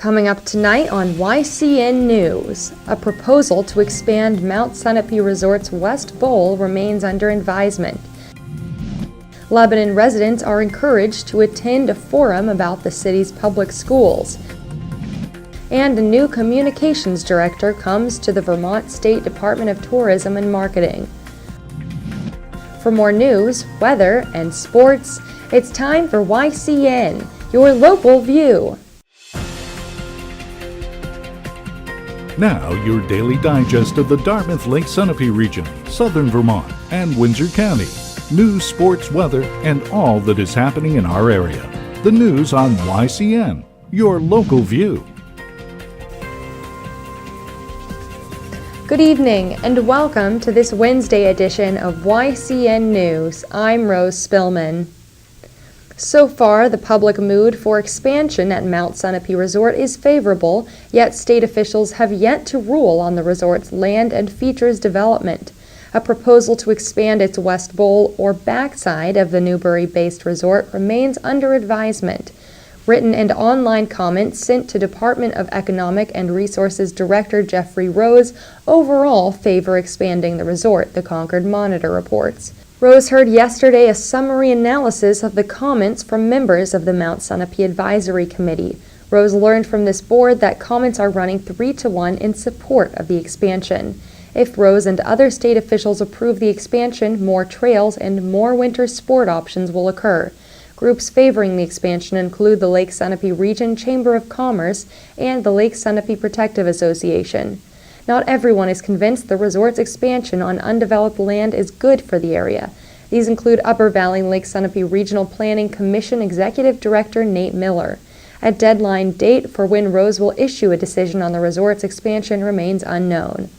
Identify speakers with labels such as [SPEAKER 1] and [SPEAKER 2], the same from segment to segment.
[SPEAKER 1] Coming up tonight on YCN News, a proposal to expand Mount Sunapee Resort's West Bowl remains under advisement. Lebanon residents are encouraged to attend a forum about the city's public schools. And a new communications director comes to the Vermont State Department of Tourism and Marketing. For more news, weather, and sports, it's time for YCN, your local view.
[SPEAKER 2] Now, your daily digest of the Dartmouth-Lake Sunapee region, southern Vermont, and Windsor County. News, sports, weather, and all that is happening in our area. The news on YCN, your local view.
[SPEAKER 1] Good evening and welcome to this Wednesday edition of YCN News. I'm Rose Spillman. So far, the public mood for expansion at Mount Sunapee Resort is favorable, yet state officials have yet to rule on the resort's land and features development. A proposal to expand its West Bowl or backside of the Newbury-based resort remains under advisement. Written and online comments sent to Department of Economic and Resources Director Jeffrey Rose overall favor expanding the resort, the Concord Monitor reports. Rose heard yesterday a summary analysis of the comments from members of the Mount Sunapee Advisory Committee. Rose learned from this board that comments are running 3-1 in support of the expansion. If Rose and other state officials approve the expansion, more trails and more winter sport options will occur. Groups favoring the expansion include the Lake Sunapee Region Chamber of Commerce and the Lake Sunapee Protective Association. Not everyone is convinced the resort's expansion on undeveloped land is good for the area. These include Upper Valley Lake Sunapee Regional Planning Commission Executive Director Nate Miller. A deadline date for when Rose will issue a decision on the resort's expansion remains unknown.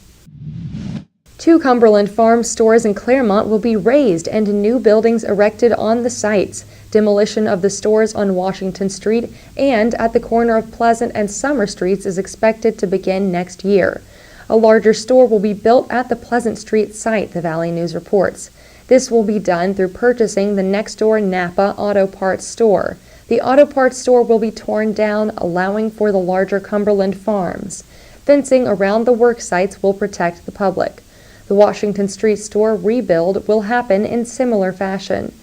[SPEAKER 1] 2 Cumberland Farm stores in Claremont will be razed and new buildings erected on the sites. Demolition of the stores on Washington Street and at the corner of Pleasant and Summer Streets is expected to begin next year. A larger store will be built at the Pleasant Street site, the Valley News reports. This will be done through purchasing the next-door Napa Auto Parts store. The auto parts store will be torn down, allowing for the larger Cumberland Farms. Fencing around the work sites will protect the public. The Washington Street store rebuild will happen in similar fashion.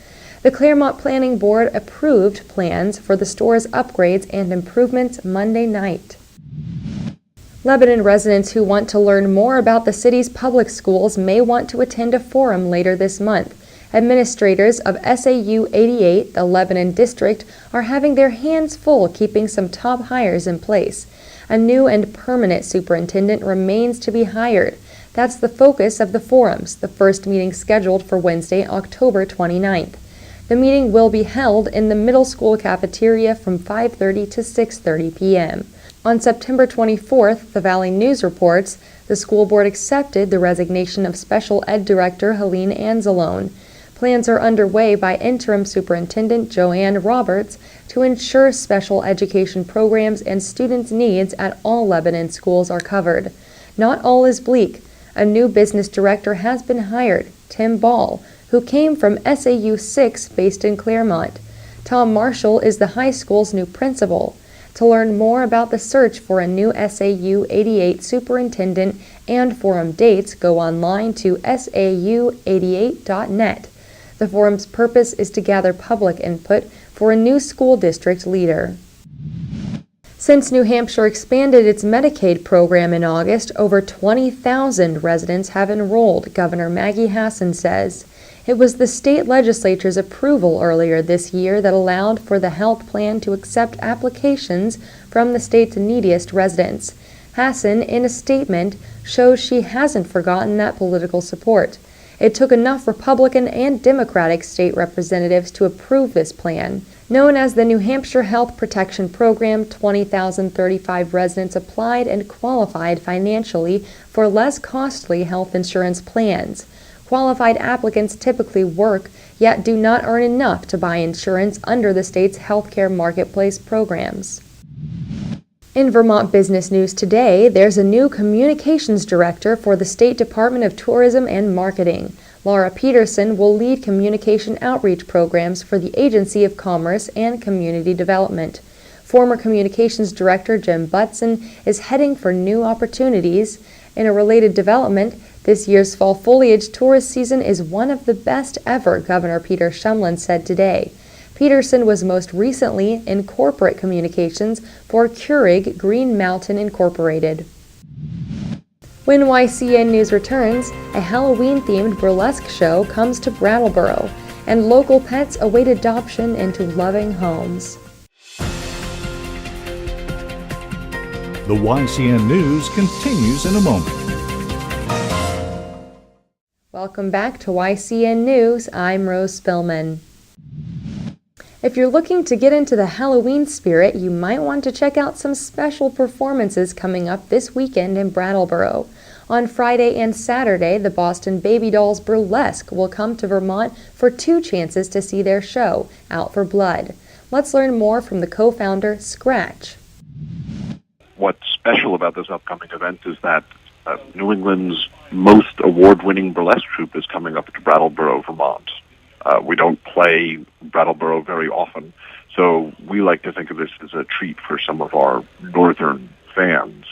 [SPEAKER 1] The Claremont Planning Board approved plans for the store's upgrades and improvements Monday night. Lebanon residents who want to learn more about the city's public schools may want to attend a forum later this month. Administrators of SAU 88, the Lebanon district, are having their hands full keeping some top hires in place. A new and permanent superintendent remains to be hired. That's the focus of the forums, the first meeting scheduled for Wednesday, October 29th. The meeting will be held in the middle school cafeteria from 5:30 to 6:30 p.m. On September 24th, the Valley News reports, the school board accepted the resignation of Special Ed Director Helene Anzalone. Plans are underway by Interim Superintendent Joanne Roberts to ensure special education programs and students' needs at all Lebanon schools are covered. Not all is bleak. A new business director has been hired, Tim Ball, who came from SAU 6 based in Claremont. Tom Marshall is the high school's new principal. To learn more about the search for a new SAU 88 superintendent and forum dates, go online to sau88.net. The forum's purpose is to gather public input for a new school district leader. Since New Hampshire expanded its Medicaid program in August, over 20,000 residents have enrolled, Governor Maggie Hassan says. It was the state legislature's approval earlier this year that allowed for the health plan to accept applications from the state's neediest residents. Hassan, in a statement, shows she hasn't forgotten that political support. It took enough Republican and Democratic state representatives to approve this plan. Known as the New Hampshire Health Protection Program, 20,035 residents applied and qualified financially for less costly health insurance plans. Qualified applicants typically work, yet do not earn enough to buy insurance under the state's healthcare marketplace programs. In Vermont Business News today, there's a new communications director for the State Department of Tourism and Marketing. Laura Peterson will lead communication outreach programs for the Agency of Commerce and Community Development. Former Communications Director Jim Butson is heading for new opportunities. In a related development, this year's fall foliage tourist season is one of the best ever, Governor Peter Shumlin said today. Peterson was most recently in corporate communications for Keurig Green Mountain Incorporated. When YCN News returns, a Halloween-themed burlesque show comes to Brattleboro, and local pets await adoption into loving homes.
[SPEAKER 2] The YCN News continues in a moment.
[SPEAKER 1] Welcome back to YCN News. I'm Rose Spillman. If you're looking to get into the Halloween spirit, you might want to check out some special performances coming up this weekend in Brattleboro. On Friday and Saturday, the Boston Baby Dolls Burlesque will come to Vermont for 2 chances to see their show, Out for Blood. Let's learn more from the co-founder, Scratch.
[SPEAKER 3] What's special about this upcoming event is that New England's most award-winning burlesque troupe is coming up to Brattleboro, Vermont. We don't play Brattleboro very often, so we like to think of this as a treat for some of our northern fans.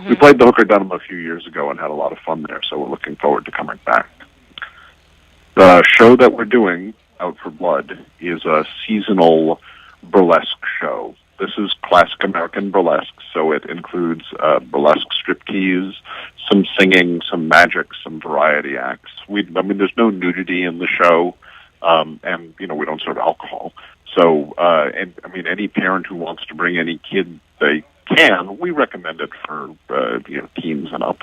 [SPEAKER 3] We played the Hooker Dunham a few years ago and had a lot of fun there, so we're looking forward to coming back. The show that we're doing, Out for Blood, is a seasonal burlesque show. This is classic American burlesque, so it includes burlesque striptease, some singing, some magic, some variety acts. There's no nudity in the show, and we don't serve alcohol. So, any parent who wants to bring any kid they can, we recommend it for teens and up.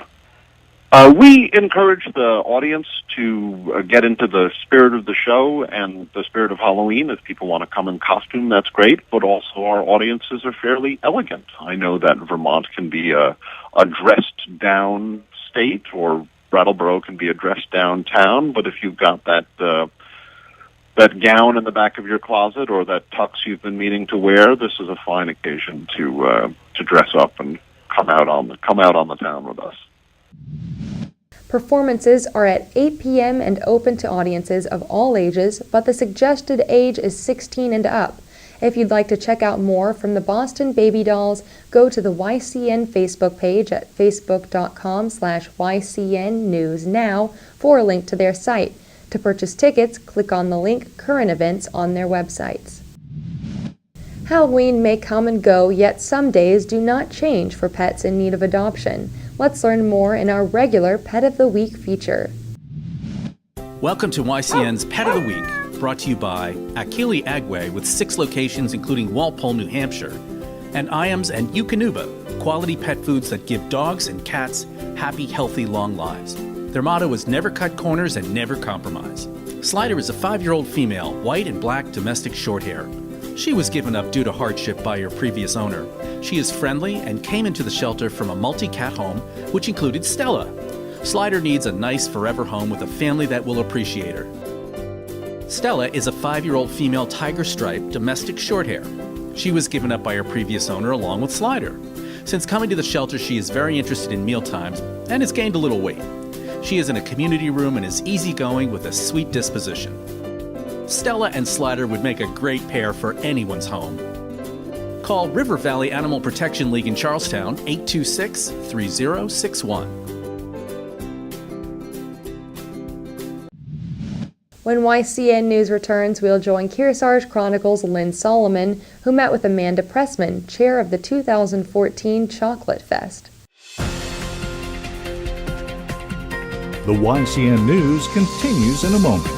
[SPEAKER 3] We encourage the audience to get into the spirit of the show and the spirit of Halloween. If people want to come in costume, that's great, but also our audiences are fairly elegant. I know that Vermont can be a dressed-down state, or Brattleboro can be a dressed-down town, but if you've got that gown in the back of your closet or that tux you've been meaning to wear, this is a fine occasion to dress up and come out on the town with us.
[SPEAKER 1] Performances are at 8 p.m. and open to audiences of all ages, but the suggested age is 16 and up. If you'd like to check out more from the Boston Baby Dolls, go to the YCN Facebook page at facebook.com/YCNNewsNow for a link to their site. To purchase tickets, click on the link Current Events on their websites. Halloween may come and go, yet some days do not change for pets in need of adoption. Let's learn more in our regular Pet of the Week feature.
[SPEAKER 4] Welcome to YCN's Pet of the Week, brought to you by Akili Agway with 6 locations including Walpole, New Hampshire, and Iams and Eukanuba, quality pet foods that give dogs and cats happy, healthy, long lives. Their motto is never cut corners and never compromise. Slider is a 5-year-old female, white and black domestic shorthair. She was given up due to hardship by her previous owner. She is friendly and came into the shelter from a multi-cat home, which included Stella. Slider needs a nice forever home with a family that will appreciate her. Stella is a 5-year-old female tiger stripe domestic shorthair. She was given up by her previous owner along with Slider. Since coming to the shelter, she is very interested in mealtimes and has gained a little weight. She is in a community room and is easygoing with a sweet disposition. Stella and Slider would make a great pair for anyone's home. Call River Valley Animal Protection League in Charlestown, 826-3061.
[SPEAKER 1] When YCN News returns, we'll join Kearsarge Chronicles' Lynn Solomon, who met with Amanda Pressman, chair of the 2014 Chocolate Fest.
[SPEAKER 2] The YCN News continues in a moment.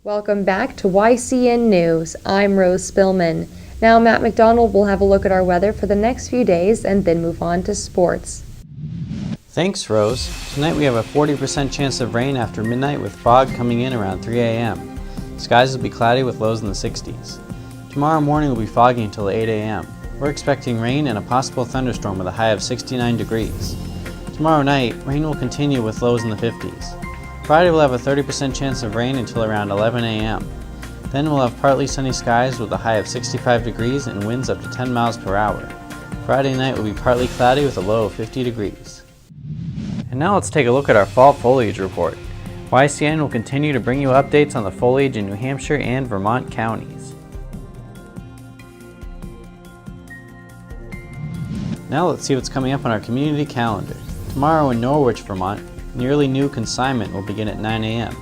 [SPEAKER 1] Welcome back to YCN News. I'm Rose Spillman. Now Matt McDonald will have a look at our weather for the next few days and then move on to sports.
[SPEAKER 5] Thanks, Rose. Tonight we have a 40% chance of rain after midnight with fog coming in around 3 a.m. Skies will be cloudy with lows in the 60s. Tomorrow morning will be foggy until 8 a.m. We're expecting rain and a possible thunderstorm with a high of 69 degrees. Tomorrow night, rain will continue with lows in the 50s. Friday we'll have a 30% chance of rain until around 11 a.m. Then we'll have partly sunny skies with a high of 65 degrees and winds up to 10 miles per hour. Friday night will be partly cloudy with a low of 50 degrees. And now let's take a look at our fall foliage report. YCN will continue to bring you updates on the foliage in New Hampshire and Vermont counties. Now let's see what's coming up on our community calendar. Tomorrow in Norwich, Vermont, Nearly New Consignment will begin at 9 a.m.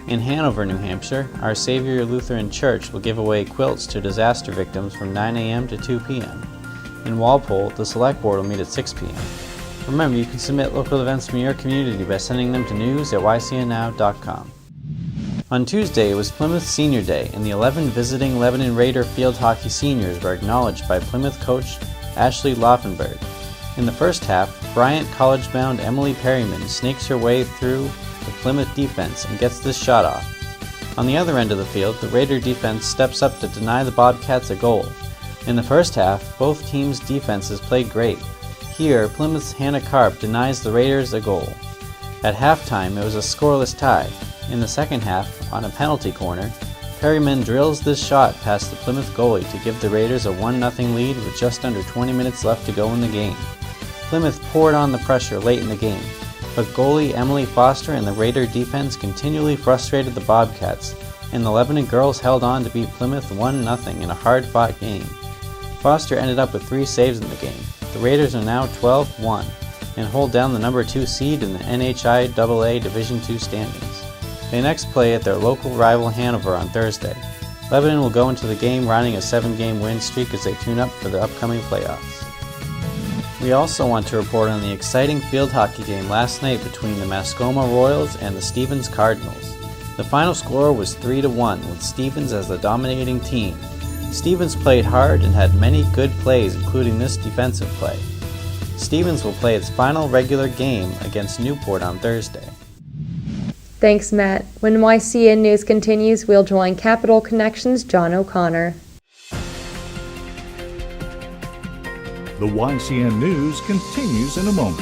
[SPEAKER 5] In Hanover, New Hampshire, Our Savior Lutheran Church will give away quilts to disaster victims from 9 a.m. to 2 p.m. In Walpole, the Select Board will meet at 6 p.m. Remember, you can submit local events from your community by sending them to news@ycnnow.com. On Tuesday, it was Plymouth Senior Day, and the 11 visiting Lebanon Raider field hockey seniors were acknowledged by Plymouth coach Ashley Laufenberg. In the first half, Bryant college-bound Emily Perryman snakes her way through the Plymouth defense and gets this shot off. On the other end of the field, the Raider defense steps up to deny the Bobcats a goal. In the first half, both teams' defenses played great. Here, Plymouth's Hannah Karp denies the Raiders a goal. At halftime, it was a scoreless tie. In the second half, on a penalty corner, Perryman drills this shot past the Plymouth goalie to give the Raiders a 1-0 lead with just under 20 minutes left to go in the game. Plymouth poured on the pressure late in the game, but goalie Emily Foster and the Raider defense continually frustrated the Bobcats, and the Lebanon girls held on to beat Plymouth 1-0 in a hard-fought game. Foster ended up with 3 saves in the game. The Raiders are now 12-1 and hold down the number 2 seed in the NHIAA Division II standings. They next play at their local rival Hanover on Thursday. Lebanon will go into the game riding a 7-game win streak as they tune up for the upcoming playoffs. We also want to report on the exciting field hockey game last night between the Mascoma Royals and the Stevens Cardinals. The final score was 3-1, with Stevens as the dominating team. Stevens played hard and had many good plays, including this defensive play. Stevens will play its final regular game against Newport on Thursday.
[SPEAKER 1] Thanks, Matt. When YCN News continues, we'll join Capital Connections' John O'Connor.
[SPEAKER 2] The YCN News continues in a moment.